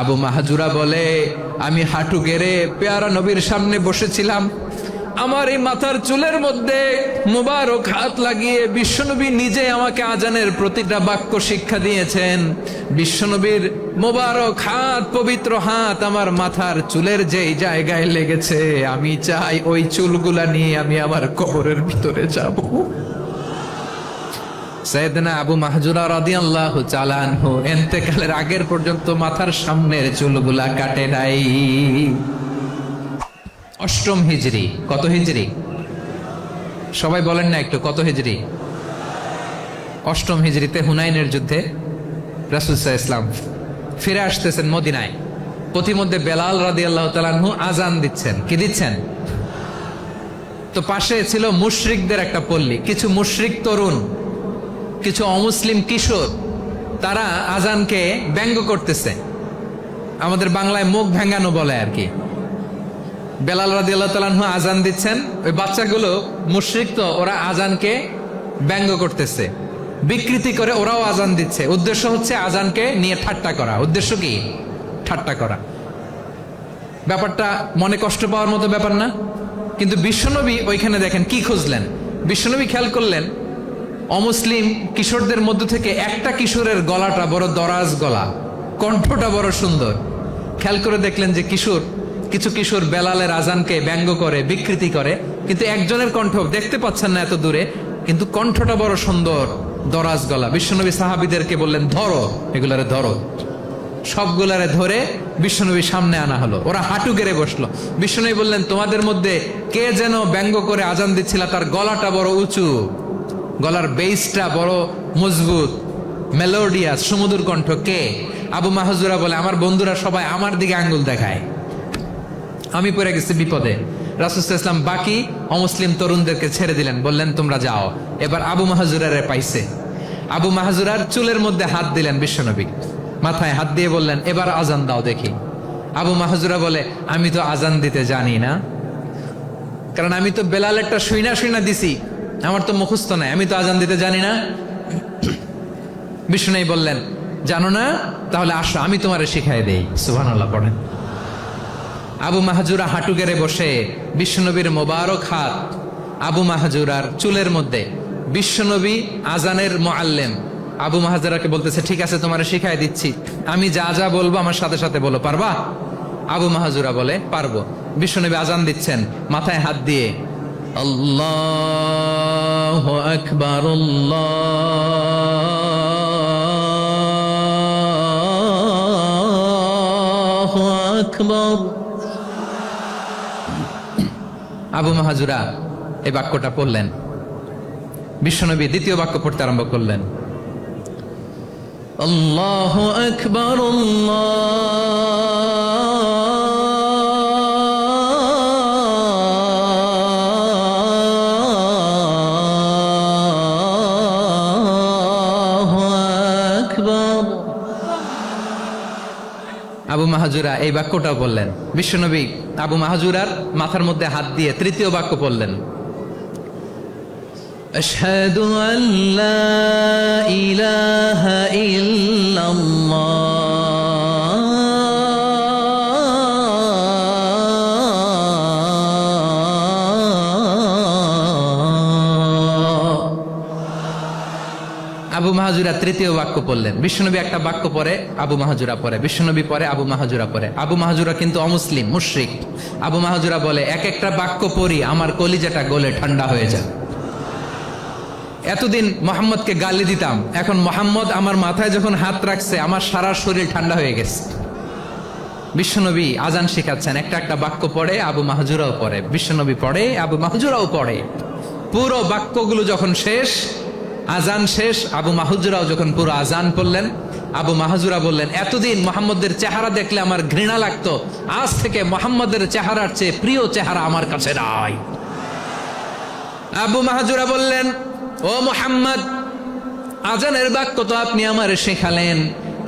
আবু মাহজুরা বলে, আমি হাঁটু গেড়ে পেয়ারা নবীর সামনে বসেছিলাম, আমার এই মাথার চুলের মধ্যে মুবারক হাত লাগিয়ে বিশ্বনবী নিজে আমাকে আজানের প্রতিটা বাক্য শিক্ষা দিয়েছেন। বিশ্বনবীর মুবারক হাত, পবিত্র হাত আমার মাথার চুলের যেই জায়গায় লেগেছে, আমি চাই ওই চুলগুলা নিয়ে আমি আমার কবরের ভিতরে যাব। সাইয়েদনা আবু মাহজুরা রাদিয়াল্লাহু তাআলা আনহু ইন্তেকালের আগের পর্যন্ত মাথার সামনের চুলগুলা কাটে নাই। অষ্টম হিজরি। কত হিজরি? সবাই বলেন না একটু, কত হিজরি? অষ্টম হিজরিতে হুনাইনের যুদ্ধে রাসূল সাল্লাল্লাহু আলাইহি ওয়াসাল্লাম ফিরে আসতেছেন মদিনায়। পথিমধ্যে বেলাল রাদিয়াল্লাহু তাআলা আনহু আজান দিচ্ছেন। কি দিচ্ছেন? তো পাশে ছিল মুশরিকদের একটা পল্লী, কিছু মুশরিক তরুণ, কিছু অমুসলিম কিশোর, তারা আজানকে ব্যঙ্গ করতেছে। আমাদের বাংলায় মুখ ভেঙ্গানো বলে আর কি। বেলাল রাদিয়াল্লাহু তাআলা আনহু আজান দিচ্ছেন, ওই বাচ্চাগুলো মুশরিক, তো ওরা আজানকে ব্যঙ্গ করতেছে, বিকৃতি করে ওরাও আজান দিচ্ছে। উদ্দেশ্য হচ্ছে আজানকে নিয়ে ঠাট্টা করা। উদ্দেশ্য কি? ঠাট্টা করা। ব্যাপারটা মনে কষ্ট পাওয়ার মতো ব্যাপার না? কিন্তু বিশ্বনবী ওইখানে দেখেন কি খুঁজলেন। বিশ্বনবী খেয়াল করলেন অমুসলিম কিশোরদের মধ্য থেকে একটা কিশোরের গলাটা বড় দরাজ গলা, কণ্ঠটা বড় সুন্দর। খেয়াল করে দেখলেন যে কিছু কিশোর বেলালের আজানকে ব্যঙ্গ করে, বিকৃতি করে, কিন্তু একজনের কণ্ঠ দেখতে পাচ্ছেন না এত দূরে, কিন্তু কণ্ঠটা বড় সুন্দর, দরাজ গলা। বিশ্বনবী সাহাবীদেরকে বললেন, ধরো এগুলারে, ধরো। সবগুলারে ধরে বিশ্বনবী সামনে আনা হলো। ওরা হাঁটু গেড়ে বসলো। বিশ্বনবী বললেন, তোমাদের মধ্যে কে যেন ব্যঙ্গ করে আজান দিচ্ছিল, তার গলাটা বড় উঁচু, গলার বেসটা বড় মজবুত, মেলোডিয়াস, সুমধুর কণ্ঠ। কে? আবু মাহজুরা বলে, আমার বন্ধুরা সবাই আমার দিকে আঙ্গুল দেখায়, আমি পড়ে গেছি বিপদে। রাসূল সাল্লাল্লাহু আলাইহি ওয়াসাল্লাম বাকি অমুসলিম তরুণদেরকে ছেড়ে দিলেন, বললেন তোমরা যাও। এবার আবু মাহজুরারে পাইছে। আবু মাহজুরার চুলের মধ্যে হাত দিলেন বিশ্বনবী, মাথায় হাত দিয়ে বললেন, এবার আজান দাও দেখি। আবু মাহজুরা বলে, আমি তো আজান দিতে জানি না, কারণ আমি তো বেলালেরটা শুইনা দিছি, আমার তো মুখস্থ নাই, আমি তো আজান দিতে জানি না। বিশ্বনবী বললেন, জানো না? তাহলে আসো, আমি তোমারে শিখাই দেই। সুবহানাল্লাহ পড়েন। আবু মাহজুরা হাঁটু গেড়ে বসে, বিশ্বনবীর মোবারক হাত আবু মাহজুরার চুলের মধ্যে। বিশ্বনবী আজানের মুআল্লিম আবু মাহজুরাকে বলতেছে, ঠিক আছে তোমারে শিখাই দিচ্ছি, আমি যা যা বলবো আমার সাথে সাথে বলো, পারবা? আবু মাহজুরা বলে, পারবো। বিশ্বনবী আজান দিচ্ছেন, মাথায় হাত দিয়ে আল্লাহু আকবার, আল্লাহু আকবার। আবু মাহজুরা এই বাক্যটা পড়লেন। বিশ্বনবী দ্বিতীয় বাক্য পড়তে আরম্ভ করলেন, আল্লাহু আকবার, আল্লাহু আকবার। আবু মাহজুরা এই বাক্যটা বললেন। বিশ্বনবী আবু মাহজুরার মাথার মধ্যে হাত দিয়ে তৃতীয় বাক্য পড়লেন, আশহাদু আল্লা ইলাহা ইল্লাল্লাহ। আবু মাহজুরা তৃতীয় বাক্য পড়লেন। বিশ্বনবী একটা বাক্য পরে আবু মাহজুরা পরে, বিশ্বনবী পরে আবু মাহজুরা পরে। আবু মাহজুরা কিন্তু অমুসলিম, মুশরিক। আবু মাহজুরা বলে, এক একটা বাক্য পড়ি আমার কলিজাটা গলে ঠান্ডা হয়ে যায়। এতদিন মোহাম্মদকে গালি দিতাম, এখন মোহাম্মদ আমার মাথায় যখন হাত রাখছে আমার সারা শরীর ঠান্ডা হয়ে গেছে। বিশ্বনবী আজান শিখাচ্ছেন, একটা একটা বাক্য পড়ে আবু মাহজুরাও পড়ে, বিশ্বনবী পড়ে আবু মাহজুরাও পড়ে। পুরো বাক্যগুলো যখন শেষ, আজান শেষ, আবু মাহজুরাও যখন পুরো আজান পড়লেন, আবু মাহজুরা বললেন, এতদিন মোহাম্মদের চেহারা দেখলে আমার ঘৃণা লাগতো, আজ থেকে মোহাম্মদের চেহারার চেয়ে প্রিয় চেহারা আমার কাছে নাই। আবু মাহজুরা বললেন, ও মুহাম্মদ, আজানের বাক্য তো আপনি আমারে শেখালেন,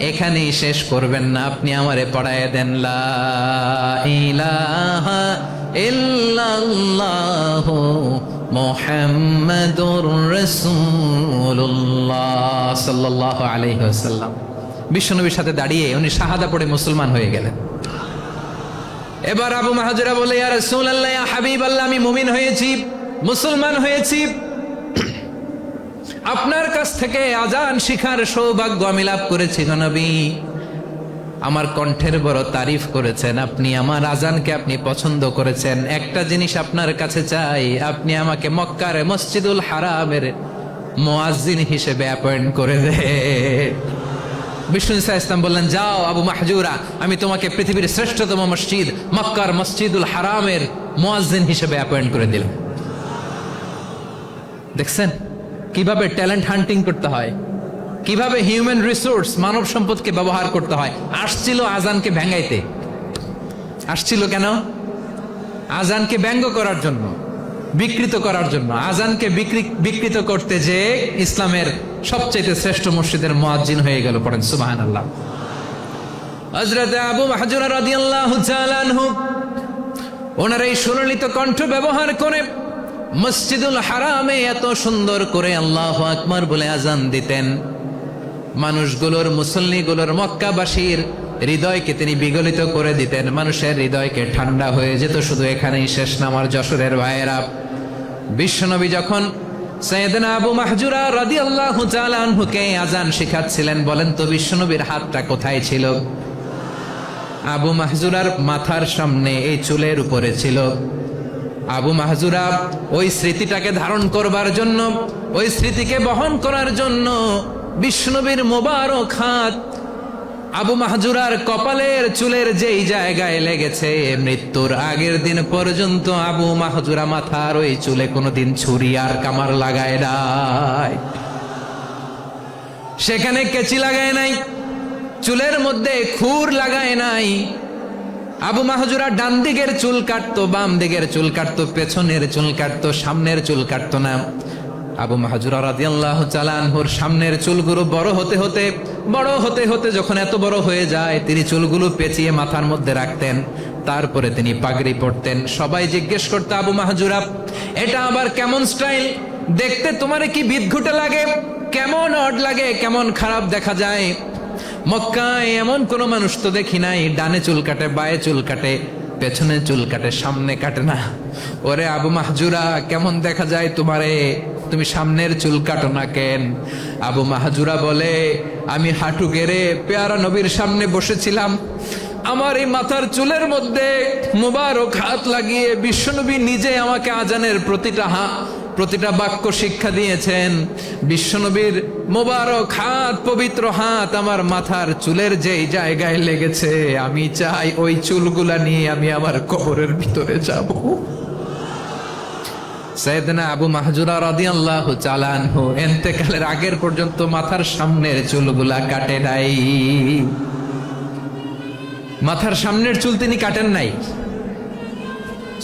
এখানেই শেষ করবেন না, আপনি আমারে পড়ায় দেন, লা ইলাহা ইল্লাল্লাহু মুহাম্মাদুর রাসূলুল্লাহ সাল্লাল্লাহু আলাইহি ওয়াসাল্লাম। বিশ্বনবীর সাথে দাঁড়িয়ে উনি শাহাদা পড়ে মুসলমান হয়ে গেলেন। এবার আবু মাহজুরা বলে, ইয়া রাসূলুল্লাহ, ইয়া হাবিবাল্লাহ, আমি মুমিন হয়েছি, মুসলমান হয়েছি, আপনার কাছ থেকে আজান শিখার সৌভাগ্য আমি লাভ করেছি গো নবী। আমার কণ্ঠের বড় তারিফ করেছেন আপনি, আমার আজানকে আপনি পছন্দ করেছেন। একটা জিনিস আপনার কাছে চাই, আপনি আমাকে মক্কার মসজিদুল হারামের মুয়াজ্জিন হিসেবে অ্যাপয়েন্ট করে দেন। বিষ্ণু ঈসা ইসলাম বললেন, যাও আবু মাহজুরা, আমি তোমাকে পৃথিবীর শ্রেষ্ঠতম মসজিদ মক্কার মসজিদুল হারামের মুয়াজ্জিন হিসেবে অ্যাপয়েন্ট করে দিলাম। দেখছেন কিভাবে ট্যালেন্ট হান্টিং করতে হয়, কিভাবে হিউম্যান রিসোর্স মানব সম্পদকে ব্যবহার করতে হয়। আসছিল আজানকে ভেঙাইতে, আসছিল কেন? আজানকে ব্যঙ্গ করার জন্য, বিকৃত করার জন্য। আজানকে বিকৃত করতে যে ইসলামের সবচেয়ে শ্রেষ্ঠ মসজিদের মুয়াজ্জিন হয়ে গেল। পড়েন সুবহানাল্লাহ। হযরত আবু মাহজুরা রাদিয়াল্লাহু তাআলা আনহু ওনার এই সুললিত কণ্ঠ ব্যবহার করে মসজিদুল হারামে এত সুন্দর করে আল্লাহু আকবার বলে আজান দিতেন, মানুষগুলোর, মুসল্লিগুলোর, মক্কাবাসীর হৃদয়কে তিনি বিগলিত করে দিতেন। মানুষের হৃদয়কে ঠান্ডা হয়ে যেত। শুধু এখানেই শেষ না আমার যশোরের ভাইয়েরা, বিশ্বনবী যখন সাইয়েদনা আবু মাহজুরা রাদিয়াল্লাহু তাআলা আনহুকে আজান শিখাচ্ছিলেন, বলেন তো বিশ্বনবীর হাতটা কোথায় ছিল? আবু মাহজুরার মাথার সামনে, এই চুলের উপরে ছিল। আবু মাহজুরা ওই স্মৃতিটাকে ধারণ করবার জন্য, ওই স্মৃতিকে বহন করার জন্য বিশ্বনবীর মোবারক হাত আবু মাহজুরার কপালের চুলের যেই জায়গায় লেগেছে, মৃত্যুর আগের দিন পর্যন্ত আবু মাহজুরা মাথার ওই চুলে কোনোদিন ছুরি আর কামার লাগায় নাই, সেখানে কেচি লাগায় নাই, চুলের মধ্যে খুর লাগায় নাই। আবু মাহজুরা ডান দিকের চুল কাটতো, বাম দিকের চুল কাটতো, পেছনের চুল কাটতো, সামনের চুল কাটতো না। আবু মাহজুরা রাদিয়াল্লাহু তাআলা আনহুর সামনের চুলগুলো বড় হতে হতে যখন এত বড় হয়ে যায়, তিনি চুলগুলো পেঁচিয়ে মাথার মধ্যে রাখতেন, তারপরে তিনি পাগড়ি পরতেন। সবাই জিজ্ঞেস করতো, আবু মাহজুরা, এটা আবার কেমন স্টাইল? দেখতে তোমার কি বিদঘুটে লাগে? কেমন অড লাগে? কেমন খারাপ দেখা যায়? মক্কায় এমন কোন মানুষ তো দেখি নাই, ডানে চুল কাটে, বায়ে চুল কাটে, পেছনে চুল কাটে, সামনে কাটে না। ওরে আবু মাহজুরা, কেমন দেখা যায় তোমারে? তুমি সামনের চুল কাটো না কেন? আবু মাহজুরা বলে, আমি হাঁটু গেড়ে পেয়ারা নবীর সামনে বসেছিলাম, আমার এই মাথার চুলের মধ্যে মুবারক হাত লাগিয়ে বিশ্বনবী নিজে আমাকে আজানের প্রতিটা বাক্য শিক্ষা দিয়েছেন। বিশ্বনবীর মোবারক হাত, পবিত্র হাত আমার মাথার চুলের যেই জায়গায় লেগেছে, আমি চাই ওই চুলগুলা নিয়ে আমি আমার কবরের ভিতরে যাব। সাইয়েদনা আবু মাহজুরা রাদিয়াল্লাহু তাআলা আনহু ইন্তেকালের আগের পর্যন্ত মাথার সামনের চুলগুলা কাটে নাই। মাথার সামনের চুল তিনি কাটেন নাই।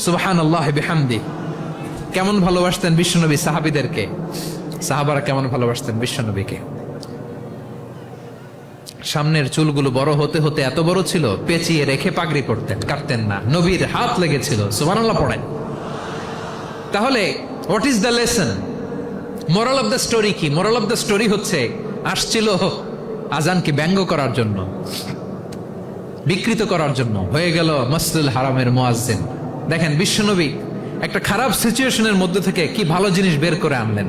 সুবহানাল্লাহ বিহামদি। কেমন ভালোবাসতেন বিশ্বনবী সাহাবীদেরকে, সাহাবারা কেমন ভালোবাসতেন বিশ্বনবীকে। সামনের চুলগুলো বড় হতে হতে এত বড় ছিল, পেঁচিয়ে রেখে পাগড়ি পরতেন, কাটতেন না। নবীর হাত লেগেছিল। সুবহানাল্লাহ পড়েন। তাহলে what is the lesson? Moral of the story কি? মোরাল অফ দ্য স্টোরি হচ্ছে, আসছিল আজানকে ব্যঙ্গ করার জন্য, বিকৃত করার জন্য, হয়ে গেল মসজিদুল হারামের মুয়াজ্জিন। দেখেন বিশ্বনবী একটা খারাপ সিচুয়েশনের মধ্যে থেকে কি ভালো জিনিস বের করে আনলেন।